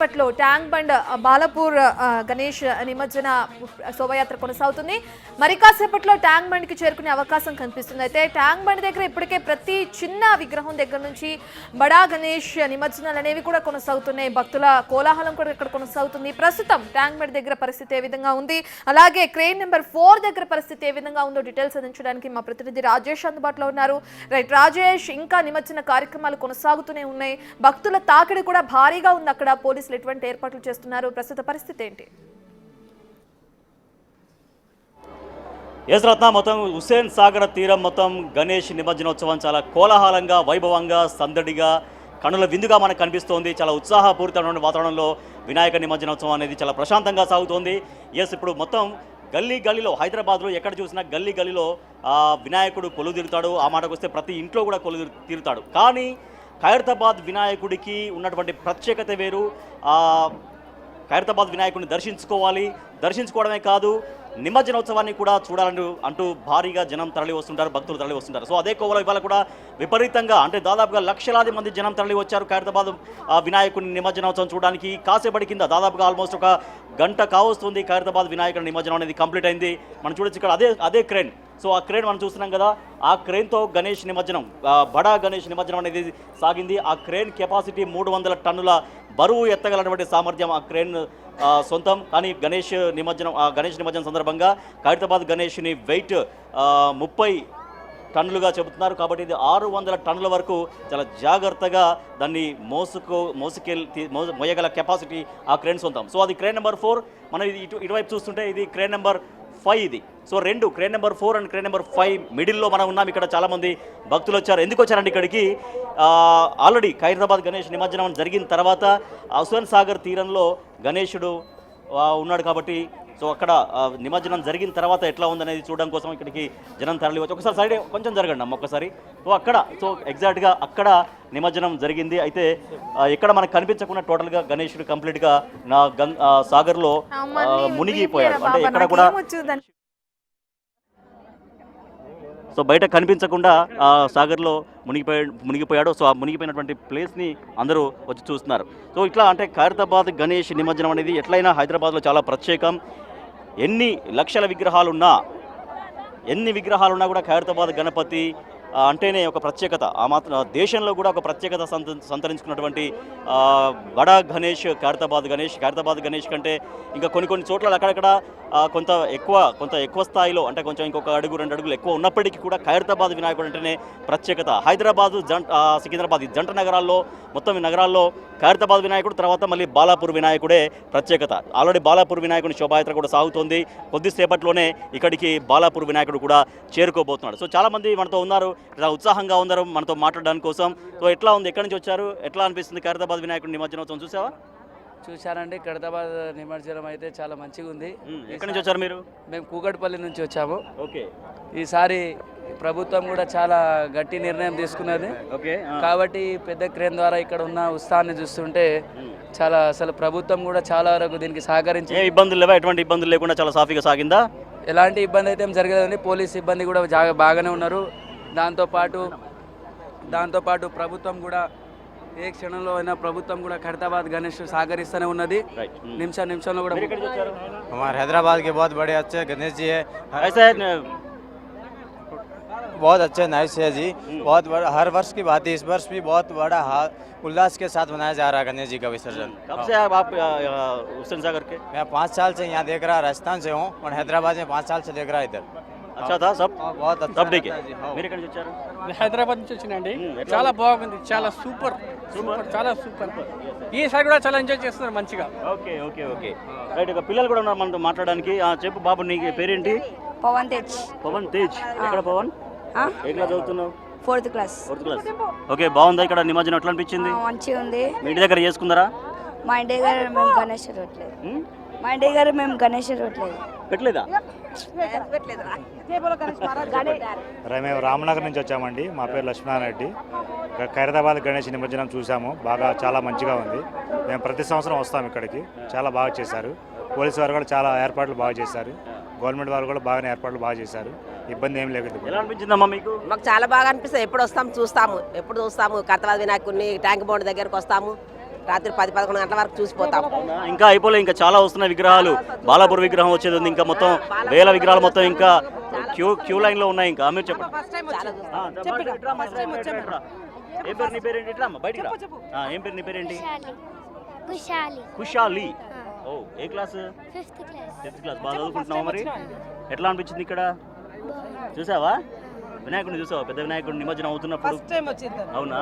పట్లో tank bund Balapur Ganesh నిమజ్జన శోభయాత్ర కొనసాగుతుంది. మరి కాసేపట్లో ట్యాంక్ బండ్ కి చేరుకునే అవకాశం కనిపిస్తుంది. అయితే ట్యాంక్ బండ్ దగ్గర ఇప్పటికే ప్రతి చిన్న విగ్రహం దగ్గర నుంచి బడా గణేష్ నిమజ్జనాలు అనేవి కూడా కొనసాగుతున్నాయి. భక్తుల కోలాహలం కూడా ఇక్కడ కొనసాగుతుంది. ప్రస్తుతం ట్యాంక్ బండ్ దగ్గర పరిస్థితి ఏ విధంగా ఉంది, అలాగే క్రెయిన్ నెంబర్ 4 దగ్గర పరిస్థితి ఏ విధంగా ఉందో డీటెయిల్స్ అందించడానికి మా ప్రతినిధి రాజేష్ అందుబాటులో ఉన్నారు. రైట్ రాజేష్, ఇంకా నిమజ్జన కార్యక్రమాలు కొనసాగుతూనే ఉన్నాయి. భక్తుల తాకిడి కూడా భారీగా ఉంది. అక్కడ పోలీసులు ఎటువంటి ఏర్పాట్లు చేస్తున్నారు? ప్రస్తుత పరిస్థితి ఏంటి? ఎస్ రత్న, మొత్తం హుస్సేన్ సాగర్ తీరం మొత్తం గణేష్ నిమజ్జనోత్సవం చాలా కోలాహలంగా, వైభవంగా, సందడిగా, కనుల విందుగా మనకు కనిపిస్తోంది. చాలా ఉత్సాహపూరితమైన వాతావరణంలో వినాయక నిమజ్జనోత్సవం అనేది చాలా ప్రశాంతంగా సాగుతోంది. ఎస్, ఇప్పుడు మొత్తం గల్లీ గల్లీలో, హైదరాబాద్లో ఎక్కడ చూసినా గల్లీ గల్లీలో వినాయకుడు కొలువు తీరుతాడు. ఆ మాటకు వస్తే ప్రతి ఇంట్లో కూడా కొలువు తీరుతాడు. కానీ ఖైరతాబాద్ వినాయకుడికి ఉన్నటువంటి ప్రత్యేకత వేరు. ఖైరతాబాద్ వినాయకుడిని దర్శించుకోవడమే కాదు, నిమజ్జనోత్సవాన్ని కూడా చూడాలని అంటూ భారీగా జనం తరలి వస్తుంటారు, భక్తులు తరలి వస్తుంటారు. సో అదే కోవలో ఇవాళ కూడా విపరీతంగా, అంటే దాదాపుగా లక్షలాది మంది జనం తరలి వచ్చారు ఖైరతాబాద్ వినాయకుడిని నిమజ్జనోత్సవం చూడడానికి. కాసేపటి కింద దాదాపుగా ఆల్మోస్ట్ ఒక గంట కావస్తుంది ఖైరతాబాద్ వినాయకుడి నిమజ్జనం అనేది కంప్లీట్ అయింది. మనం చూడొచ్చు ఇక్కడ అదే క్రేన్. సో ఆ క్రేన్ మనం చూస్తున్నాం కదా, ఆ క్రేన్తో గణేష్ నిమజ్జనం, బడా గణేష్ నిమజ్జనం అనేది సాగింది. ఆ క్రేన్ కెపాసిటీ 300 టన్నుల బరువు ఎత్తగలటువంటి సామర్థ్యం ఆ క్రేన్ సొంతం. కానీ గణేష్ నిమజ్జనం సందర్భంగా ఖైరతాబాద్ గణేష్ని వెయిట్ 30 టన్నులుగా చెబుతున్నారు. కాబట్టి ఇది 600 టన్నుల వరకు చాలా జాగ్రత్తగా దాన్ని మోయగల కెపాసిటీ ఆ క్రేన్ సొంతం. సో అది క్రేన్ నెంబర్ 4. మనం ఇటువైపు చూస్తుంటే ఇది క్రేన్ నెంబర్ 5 ఇది. సో రెండు, crane number 4 and crane number 5 మిడిల్లో మనం ఉన్నాం. ఇక్కడ చాలామంది భక్తులు వచ్చారు. ఎందుకు వచ్చారండి ఇక్కడికి? ఆల్రెడీ ఖైరతాబాద్ గణేష్ నిమజ్జనం జరిగిన తర్వాత హుస్సేన్ సాగర్ తీరంలో గణేశుడు ఉన్నాడు కాబట్టి, సో అక్కడ నిమజ్జనం జరిగిన తర్వాత ఎట్లా ఉందనేది చూడడం కోసం ఇక్కడికి జనం తరలి వచ్చి, ఒకసారి సైడ్ కొంచెం జరగండి అమ్మ ఒక్కసారి. సో ఎగ్జాక్ట్గా అక్కడ నిమజ్జనం జరిగింది. అయితే ఇక్కడ మనకు కనిపించకుండా టోటల్గా గణేశుడు కంప్లీట్గా సాగర్లో మునిగిపోయాడు. అంటే ఎక్కడ కూడా సో బయట కనిపించకుండా సాగర్లో మునిగిపోయాడు. సో ఆ మునిగిపోయినటువంటి ప్లేస్ని అందరూ వచ్చి చూస్తున్నారు. సో ఇట్లా అంటే ఖైరతాబాద్ గణేష్ నిమజ్జనం అనేది ఎట్లయినా హైదరాబాద్లో చాలా ప్రత్యేకం. ఎన్ని విగ్రహాలున్నా కూడా ఖైరతాబాద్ గణపతి అంటేనే ఒక ప్రత్యేకత. ఆ మాత్రం దేశంలో కూడా ఒక ప్రత్యేకత సంతరించుకున్నటువంటి బడా గణేష్ ఖైరతాబాద్ గణేష్ కంటే ఇంకా కొన్ని చోట్ల అక్కడక్కడ కొంత ఎక్కువ స్థాయిలో, అంటే కొంచెం ఇంకొక అడుగు 2 అడుగులు ఎక్కువ ఉన్నప్పటికీ కూడా ఖైరతాబాద్ వినాయకుడు అంటేనే ప్రత్యేకత. హైదరాబాదు, సికింద్రాబాద్ ఈ జంట నగరాల్లో, మొత్తం ఈ నగరాల్లో ఖైరతాబాద్ వినాయకుడు తర్వాత మళ్ళీ బాలాపూర్ వినాయకుడే ప్రత్యేకత. ఆల్రెడీ బాలాపూర్ వినాయకుడి శోభాయాత్ర కూడా సాగుతోంది. కొద్దిసేపట్లోనే ఇక్కడికి బాలాపూర్ వినాయకుడు కూడా చేరుకోబోతున్నాడు. సో చాలామంది మనతో ఉన్నారు, ఉత్సాహంగా ఉన్నారు మనతో మాట్లాడడానికి కోసం. సో ఎట్లా ఉంది, ఎక్కడి నుంచి వచ్చారు, ఎట్లా అనిపిస్తుంది ఖైరతాబాద్ వినాయకుడి నిమజ్జనోత్సవం? చూశారండి, ఖైరతాబాద్ నిమజ్జనం అయితే చాలా మంచిగా ఉంది. ఎక్కడి నుంచి వచ్చారు మీరు? మేము కూకట్పల్లి నుంచి వచ్చాము. ఓకే. ఈసారి ప్రభుత్వం కూడా చాలా గట్టి నిర్ణయం తీసుకున్నది. ఓకే. కాబట్టి పెద్ద క్రేన్ ద్వారా ఇక్కడ ఉన్న ఉత్సాహాన్ని చూస్తుంటే అసలు ప్రభుత్వం కూడా చాలా వరకు దీనికి సహకరించి, ఇబ్బందులు లేవా? ఎటువంటి ఇబ్బందులు లేకుండా చాలా సాఫీగా సాగిందా? ఎలాంటి ఇబ్బంది అయితే ఏం జరగలేదండి. పోలీస్ సిబ్బంది కూడా బాగానే ఉన్నారు. దాంతోపాటు ప్రభుత్వం కూడా ఏ క్షణంలో అయినా ప్రభుత్వం కూడా ఖైరతాబాద్ గణేష్ సహకరిస్తూనే ఉన్నది. నిమిషంలో కూడా. हमारे हैदराबाद के बहुत बड़े अच्छे गणेश जी है, ऐसा है बहुत अच्छे नाइस है जी. बहुत बड़ा, हर वर्ष की बात है, इस वर्ष भी बहुत बड़ा उल्लास के साथ मनाया जा रहा है गणेश जी का विसर्जन. कब से आप हुसैन सागर के? मैं 5 साल से यहाँ देख रहा, राजस्थान से हूँ और हैदराबाद में 5 साल से देख रहा इधर. अच्छा था सब? बहुत अच्छा. सब ठीक है. మీరు ఎక్కడి నుంచి వచ్చారు? హైదరాబాద్ నుంచి వచ్చినండి. చాలా బాగుంది, చాలా సూపర్, చాలా సూపర్. ఈసారి కూడా చాలా ఎంజాయ్ చేస్తున్నారు మంచిగా. ఓకే. రైట్. ఇక పిల్లలు కూడా ఉన్నారు మనతో మాట్లాడడానికి. చెప్పు బాబు, నీ పేరేంటి? పవన్ తేజ్. ఎక్కడ పవన్? ఏ క్లాస్ చదువుతున్నావు? 4th class. ఓకే. బాగుందా ఇక్కడ నిమజ్జనం? ఎట్లా అనిపించింది? మంచిగా ఉంది. మీ ఇంటి దగ్గర చేసుకుందరా? మా ఇంటి దగ్గర మేము గణేష్ పెట్టలేదు. పెట్టలేదా? మేము రామనగర్ నుంచి వచ్చామండి. మా పేరు లక్ష్మీనారాయణ రెడ్డి. ఖైరతాబాద్ గణేష్ నిమజ్జనం చూసాము, చాలా మంచిగా ఉంది. మేము ప్రతి సంవత్సరం వస్తాం ఇక్కడికి. చాలా బాగా చేశారు. పోలీసు వారు కూడా చాలా ఏర్పాట్లు బాగా చేశారు. గవర్నమెంట్ వారు కూడా బాగానే ఏర్పాట్లు బాగా చేశారు. ఇబ్బంది ఏం లేదు. ఎలా అనిపించిందమ్మా మీకు? మాకు చాలా బాగా అనిపిస్తుంది. ఎప్పుడు చూస్తాము ఖైరతాబాద్ వినాయకుడిని ట్యాంక్ బండ్ దగ్గరకు వస్తాము. రాత్రి 10-11 గంటల వరకు చూసిపోతాం. ఇంకా అయిపోలే, ఇంకా చాలా వస్తున్నాయి విగ్రహాలు. బాలాపూర్ విగ్రహం వచ్చేది ఉంది, ఇంకా మొత్తం వేల విగ్రహాలు మొత్తం ఇంకా క్యూ లైన్ లో ఉన్నాయి. ఇంకా మీరు చెప్పండి. ఏం పేరు నీ పేరేంటి? ఇట్లా బయటికి రా. ఏం పేరు నీ పేరేంటి? ఖుషాలి. ఓ ఏ క్లాస్? 5th class. బాగా చదువుకుంటున్నావా? మరి ఎట్లా అనిపించింది ఇక్కడ? చూసావా వినాయకుడిని? చూసావా పెద్ద వినాయకుడు నిమజ్జనం అవుతున్నప్పుడు? అవునా?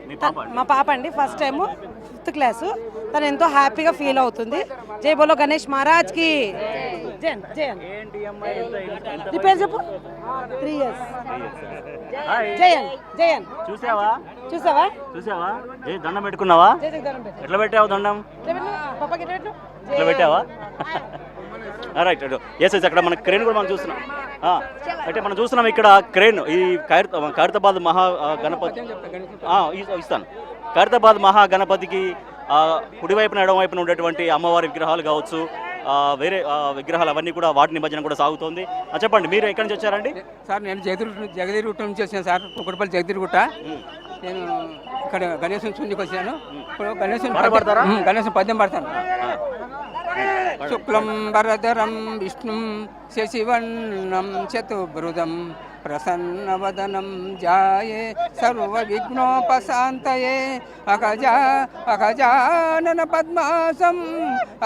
మీ పాప? మా పాప అండి ఫస్ట్ టైం 5th క్లాసు. తను ఎంతో హ్యాపీగా ఫీల్ అవుతుంది. జై బోలో గణేష్ మహారాజ్ కి. ఏంటి అమ్మాయి నీ పేరు చెప్పు. 3 years. జయన్. జయన్ చూసావా? చూసావా? ఏ దండం పెట్టుకున్నావా? ఎట్లా పెట్టావు దండం? ఎట్లా పెట్టావా? రైట్. ఎస్ అక్కడ మన క్రేన్ కూడా మనం చూస్తున్నాం. అంటే మనం చూస్తున్నాం ఇక్కడ క్రేన్. ఈ ఖైరతాబాద్ మహా గణపతి ఇస్తాను. ఖైరతాబాద్ మహా గణపతికి కుడివైపున ఎడమవైపున ఉండేటువంటి అమ్మవారి విగ్రహాలు కావచ్చు, వేరే విగ్రహాలు అవన్నీ కూడా వాటి నిమజ్జనం కూడా సాగుతోంది. చెప్పండి, మీరు ఎక్కడి నుంచి వచ్చారండి? సార్ నేను జగదీరుగుట్ట నుంచి వచ్చాను సార్, కుక్కడపల్లి జగదీరుగుట్ట. నేను ఇక్కడ గణేశం చూండికి వచ్చాను. ఇప్పుడు గణేశం పద్యం పడతాను. శుక్లం వరదరం విష్ణుం శశివర్ణం చతుర్భుజం ప్రసన్నవదనం ధ్యాయే సర్వ విఘ్నోపశాంతయే అగజానన పద్మాసం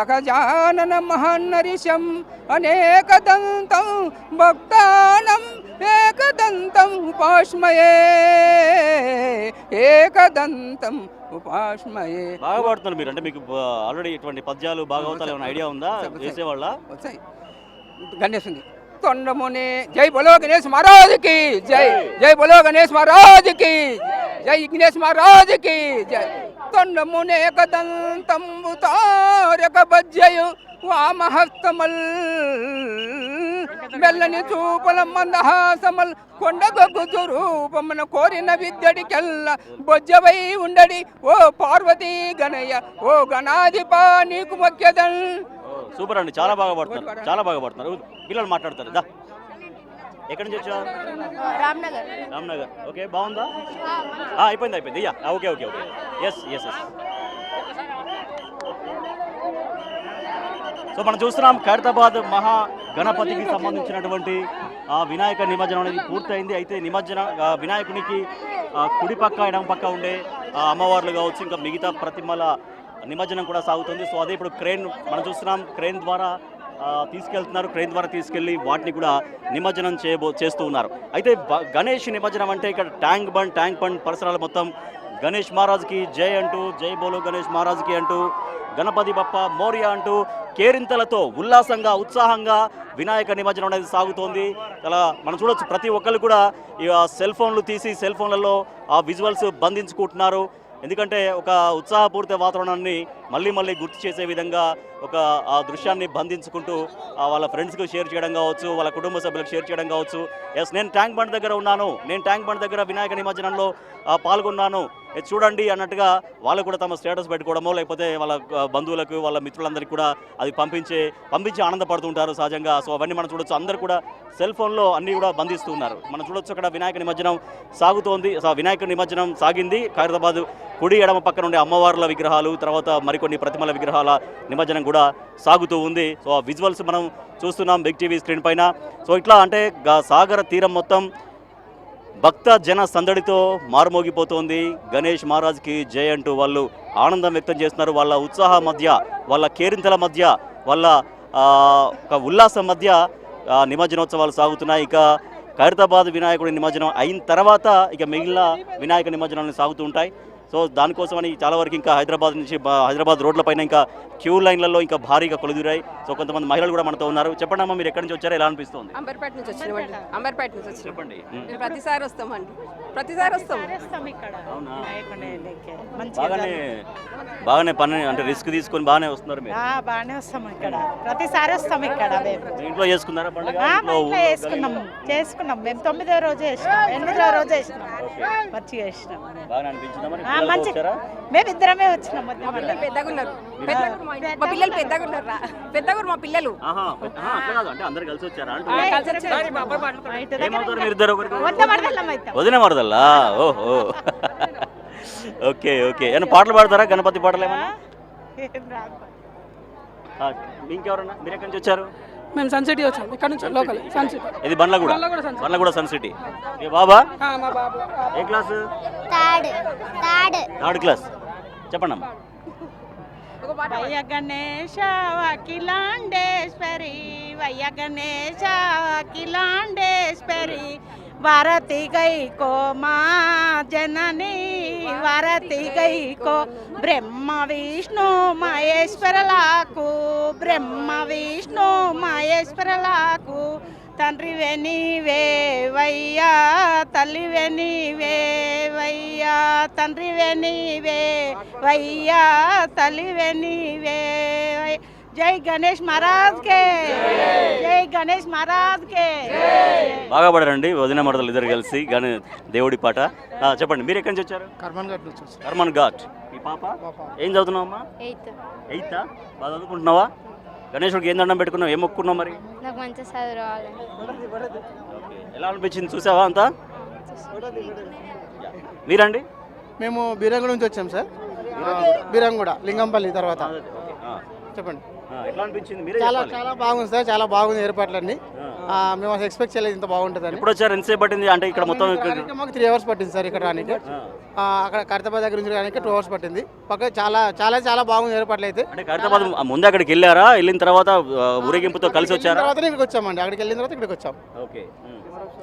అగజానన మహన్నరిశం అనేకదంతం భక్తానం ఏకదంతం ఉపాస్మయే ఏకదంతం ఉపాస్మయే. బాగా పాడుతున్నారు మీరు. అంటే మీకు ఆల్రెడీ ఇటువంటి పద్యాలు భాగవతాలు ఏమైనా ఐడియా ఉందా? చేసేవాళ్ళ? వచ్చాయి. గణేష్ ఉంది. తొండమునే జై బోలో గణేష్ మహారాజ్ కి జై. జై బోలో గణేష్ మహారాజ్ కి జై. గణేష్ మహారాజ్ కి జై. తొండమునే కదంతంబు తారక బజ్జయు వామహస్తమల్ మెల్లని చూపల మందహాసమల్ కొండ గొగ్గు రూపమున కోరిన విద్యడికెల్ల బొజ్జవై ఉండడి ఓ పార్వతీ గణయ్య ఓ గణాధిపా నీకు మొక్కెదన్. సూపర్ అండి, చాలా బాగా పడుతున్నారు, చాలా బాగా పడుతున్నారు. పిల్లలు మాట్లాడతారు. దా, ఎక్కడి నుంచి వచ్చావు? రామ్నగర్. ఓకే, బాగుందా? అయిపోయింది. Yeah, okay. ఎస్. సో మనం చూస్తున్నాం ఖైరతాబాద్ మహా గణపతికి సంబంధించినటువంటి వినాయక నిమజ్జనం అనేది పూర్తయింది. అయితే వినాయకునికి కుడి పక్క ఎడమ పక్క ఉండే అమ్మవార్లు కావచ్చు, ఇంకా మిగతా ప్రతిమల నిమజ్జనం కూడా సాగుతుంది. సో అదే ఇప్పుడు క్రేన్ మనం చూస్తున్నాం, క్రేన్ ద్వారా తీసుకెళ్తున్నారు. క్రేన్ ద్వారా తీసుకెళ్లి వాటిని కూడా నిమజ్జనం చేస్తూ ఉన్నారు. అయితే గణేష్ నిమజ్జనం అంటే ఇక్కడ ట్యాంక్ బండ్ పరిసరాలు మొత్తం గణేష్ మహారాజ్కి జై అంటూ, జై బోలో గణేష్ మహారాజ్కి అంటూ, గణపతి బప్ప మోరియా అంటూ కేరింతలతో ఉల్లాసంగా ఉత్సాహంగా వినాయక నిమజ్జనం అనేది సాగుతోంది. అలా మనం చూడొచ్చు, ప్రతి ఒక్కరు కూడా సెల్ ఫోన్లు తీసి సెల్ ఫోన్లలో ఆ విజువల్స్ బంధించుకుంటున్నారు. ఎందుకంటే ఒక ఉత్సాహపూరిత వాతావరణాన్ని మళ్ళీ గుర్తు చేసే విధంగా ఒక ఆ దృశ్యాన్ని బంధించుకుంటూ వాళ్ళ ఫ్రెండ్స్కి షేర్ చేయడం కావచ్చు, వాళ్ళ కుటుంబ సభ్యులకు షేర్ చేయడం కావచ్చు. ఎస్, నేను ట్యాంక్ బండ్ దగ్గర ఉన్నాను, నేను ట్యాంక్ బండ్ దగ్గర వినాయక నిమజ్జనంలో పాల్గొన్నాను, చూడండి అన్నట్టుగా వాళ్ళు కూడా తమ స్టేటస్ పెట్టుకోవడమో లేకపోతే వాళ్ళ బంధువులకు వాళ్ళ మిత్రులందరికీ కూడా అది పంపించి ఆనందపడుతుంటారు సహజంగా. సో అవన్నీ మనం చూడొచ్చు. అందరూ కూడా సెల్ ఫోన్లో అన్నీ కూడా బంధిస్తూ ఉన్నారు. మనం చూడొచ్చు అక్కడ వినాయక నిమజ్జనం సాగుతోంది. వినాయక నిమజ్జనం సాగింది. ఖైరతాబాద్ కుడి ఎడమ పక్కన ఉండే అమ్మవార్ల విగ్రహాలు, తర్వాత మరికొన్ని ప్రతిమల విగ్రహాల నిమజ్జనం కూడా సాగుతూ ఉంది. సో ఆ విజువల్స్ మనం చూస్తున్నాం బిగ్ టీవీ స్క్రీన్ పైన. సో ఇట్లా అంటే సాగర తీరం మొత్తం భక్త జన సందడితో మారుమోగిపోతోంది. గణేష్ మహారాజ్కి జై అంటూ వాళ్ళు ఆనందం వ్యక్తం చేస్తున్నారు. వాళ్ళ ఉత్సాహం మధ్య, వాళ్ళ కేరింతల మధ్య, వాళ్ళ ఒక ఉల్లాసం మధ్య నిమజ్జనోత్సవాలు సాగుతున్నాయి. ఇక ఖైరతాబాద్ వినాయకుడి నిమజ్జనం అయిన తర్వాత ఇక మిగిలిన వినాయక నిమజ్జనాలు సాగుతూ ఉంటాయి. సో దానికోసమని చాలా వరకు ఇంకా హైదరాబాద్ రోడ్లపైన ఇంకా క్యూ లైన్లలో ఇంకా భారీగా కొలుదురాయి. సో కొంతమంది మహిళలు కూడా మనతో ఉన్నారు. చెప్పండి అమ్మా, మీరు ఎక్కడి నుంచి వచ్చారో, ఎలా అనిపిస్తుంది? అంబర్పేట నుంచి వచ్చినామండి. అంబర్పేట నుంచి వచ్చి చెప్పండి. ప్రతిసారి వస్తామండి, ప్రతిసారి వస్తాం. బాగానే పని అంటే రిస్క్ తీసుకొని బాగానే వస్తున్నారు మీరు? బాగానే వస్తాం ఇక్కడ, ప్రతిసారి వస్తాం ఇక్కడ. ఇంట్లో చేసుకున్నారా పండుగ? చేసుకున్నాం మేము. 9వ రోజు చేసినాం, 8వ రోజు చేసినాం, మంచిగా చేసినాం. బాగా అనిపించిందా? మరి మేము ఇద్దరమే వచ్చినాం. పెద్దగా ఉన్నారు. మా పిల్లలు పెద్దగా ఉన్నారా? పెద్దగా మా పిల్లలు ఆహా, అట్లా కాదు అంటే అందరు కలిసి వచ్చారా అంటున్నా. ఏమవుతారు మీరు ఇద్దరు వదిన మరదల్లా? ఓహో ఓకే ఓకే. ఏమైనా పాటలు పాడతారా? గణపతి పాటలు ఏమన్నా? ఇంకెవరన్నా? మీరు ఎక్కడి నుంచి వచ్చారు? మేము సన్ సిటీ వచ్చాం, ఇక్కడ నుంచి లోకల్ సన్ సిటీ. ఇది బండ్లగూడ. Bandlaguda Sun City. ఏ బాబా? మా బాబు ఏ క్లాస్? Third class. చెప్పండి అమ్మా. వయ్య గణేశ అఖిలాండేశ్వరి, వయ్య గణేశ అఖిలాండేశ్వరి, వారతి గై కో మా జనని, వారతి గై కో బ్రహ్మ విష్ణు మహేశ్వరలకు, బ్రహ్మ విష్ణు మహేశ్వరలకు, తండ్రి వెనివే వయ్యా, తల్లి వెనివే వయ్యా, తండ్రి వెనివే వయ్యా, తల్లి వెనివే. జై గణేష్ మహారాజ్ కే, జై గణేష్ మహారాజ్ కే. బాగా పడారండి వదిన మరదలు ఇద్దరు కలిసి దేవుడి పాట. చెప్పండి మీరు ఎక్కడి నుంచి వచ్చారు? కర్మన్ ఘాట్. మీ పాప ఏం చదువుతున్నావు అమ్మా? ఎయితా? బాగా చదువుకుంటున్నావా? గణేశుడికి ఏం దండం పెట్టుకున్నావు? ఏం మొక్కున్నావు మరి? నాకు మంచి చదువు రావాలి. ఎలా అనిపించింది? చూసావా అంతా? మీరండి? మేము బీరంగూడ నుంచి వచ్చాం సార్. బీరంగూడ లింగంపల్లి తర్వాత. చెప్పండి. ఎట్లా అనిపించింది? చాలా బాగుంది సార్, చాలా బాగుంది ఏర్పాట్లన్నీ. మేము అసలు ఎక్స్పెక్ట్ చేయలేదు ఇంత బాగుంటుందని. ఎప్పుడు వచ్చారు? ఎంతసేపు పట్టింది? అంటే ఇక్కడ మొత్తం మాకు 3 hours పట్టింది సార్ ఇక్కడ రానికి. అక్కడ ఖైరతాబాద్ దగ్గర నుంచి రానికి 2 hours పట్టింది. పక్క చాలా చాలా చాలా బాగుంది ఏర్పాట్లు అయితే. అంటే ఖైరతాబాద్ ముందు అక్కడికి వెళ్ళారా? వెళ్ళిన తర్వాత ఊరేగింపుతో కలిసి వచ్చారా? తర్వాత ఇక్కడికి వచ్చామండి. అక్కడికి వెళ్ళిన తర్వాత ఇక్కడికి వచ్చాం. ఓకే.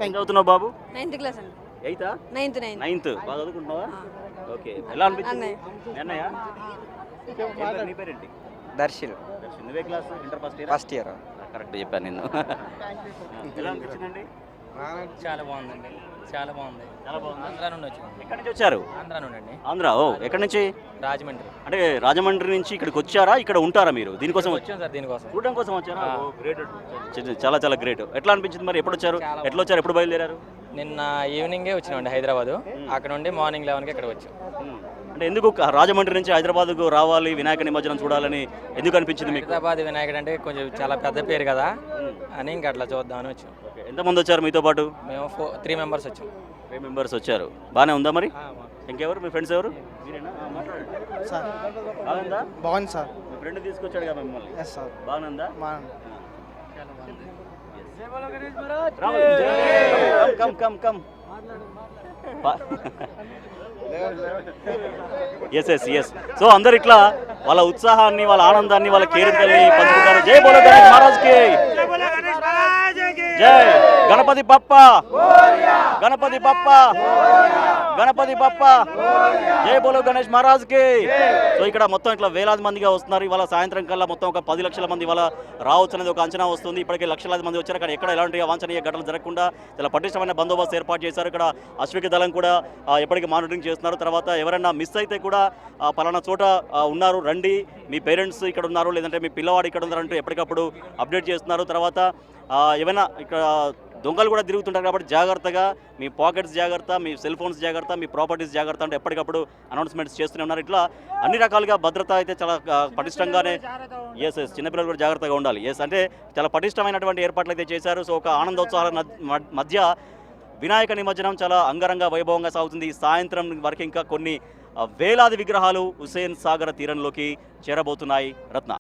ఏం చదువుతున్నావు బాబు? 9th క్లాస్ అండి. ఎయితా? 9th. బాగా చదువుకుంటున్నావా? ఓకే. ఎలా అనిపించింది? అన్నయ్య నీ పేరేంటి? దర్శిల్. నువ్వే class? Inter first year. Correct చెప్పాను నిన్ను. ఎలా అనిపించిందండి? చాలా బాగుందండి, చాలా బాగుంది. చాలా బాగుంది. ఆంధ్రా నుండి వచ్చాము. ఎక్కడి నుంచి వచ్చారు? ఆంధ్రా నుండి అండి. ఆంధ్ర. ఓ, ఎక్కడి నుంచి? రాజమండ్రి. అంటే రాజమండ్రి నుంచి ఇక్కడికి వచ్చారా? ఇక్కడ ఉంటారా మీరు? దీనికోసం వచ్చాం సార్, దీనికోసం చూడడం కోసం వచ్చారా? గ్రేట్. చాలా చాలా గ్రేట్. ఎట్లా అనిపించింది మరి? ఎప్పుడు వచ్చారు? ఎట్లా వచ్చారు? ఎప్పుడు బయలుదేరారు? నిన్న ఈవినింగే వచ్చినామండి హైదరాబాద్. అక్కడ నుండి మార్నింగ్ 11కి ఇక్కడ వచ్చాం. అంటే ఎందుకు రాజమండ్రి నుంచి హైదరాబాద్కు రావాలి, వినాయక నిమజ్జనం చూడాలని ఎందుకు అనిపించింది మీకు? హైదరాబాద్ వినాయకుడు అంటే కొంచెం చాలా పెద్ద పేరు కదా అని ఇంకా అట్లా చూద్దామని వచ్చాం. ఎంతమంది వచ్చారు మీతో పాటు? మేము 3 members వచ్చాం. 3 members వచ్చారు. బాగానే ఉందా మరి? ఇంకెవరు మీ ఫ్రెండ్స్ ఎవరు? సార్ బాగుందా? బాగుంది సార్. మీ ఫ్రెండ్ తీసుకొచ్చాడు కదా మిమ్మల్ని. Yes sir. బాగుందా? Come yes. సో అందరు ఇట్లా వాళ్ళ ఉత్సాహాన్ని, వాళ్ళ ఆనందాన్ని, వాళ్ళ కేరింతల్ని పంచుకుంటారు. జై బోలో గణేష్ మహారాజ్ కి జై. గణపతి బప్ప, గణపతి బప్ప, గణపతి బప్ప. జై బోలో గణేష్ మహారాజ్ కి. సో ఇక్కడ మొత్తం ఇట్లా వేలాది మందిగా వస్తున్నారు. ఇవాళ సాయంత్రం కల్లా మొత్తం ఒక 10 లక్షల మంది ఇవాళ రావచ్చు అనేది ఒక అంచనా వస్తుంది. ఇప్పటికే లక్షలాది మంది వచ్చారు. అక్కడ ఎక్కడ ఎలాంటి అవాంఛనీయ ఘటనలు జరగకుండా చాలా పటిష్టమైన బందోబస్తు ఏర్పాటు చేశారు. ఇక్కడ అశ్విక దళం కూడా ఎప్పటికీ మానిటరింగ్ చేస్తున్నారు. తర్వాత ఎవరైనా మిస్ అయితే కూడా పలానా చోట ఉన్నారు రండి, మీ పేరెంట్స్ ఇక్కడ ఉన్నారు, లేదంటే మీ పిల్లవాడు ఇక్కడ ఉన్నారంటూ ఎప్పటికప్పుడు అప్డేట్ చేస్తున్నారు. తర్వాత ఏమైనా ఇక్కడ దొంగలు కూడా తిరుగుతుంటారు కాబట్టి జాగ్రత్తగా, మీ పాకెట్స్ జాగ్రత్త, మీ సెల్ ఫోన్స్ జాగ్రత్త, మీ ప్రాపర్టీస్ జాగ్రత్త అంటే ఎప్పటికప్పుడు అనౌన్స్మెంట్స్ చేస్తూనే ఉన్నారు. ఇట్లా అన్ని రకాలుగా భద్రత అయితే చాలా పటిష్టంగానే. ఎస్ చిన్నపిల్లలు కూడా జాగ్రత్తగా ఉండాలి. అంటే చాలా పటిష్టమైనటువంటి ఏర్పాట్లు అయితే చేశారు. సో ఒక ఆనందోత్సాహాల మధ్య వినాయక నిమజ్జనం చాలా అంగరంగ వైభవంగా సాగుతుంది. సాయంత్రం వరకు ఇంకా కొన్ని వేలాది విగ్రహాలు హుస్సేన్ సాగర్ తీరంలోకి చేరబోతున్నాయి. రత్న.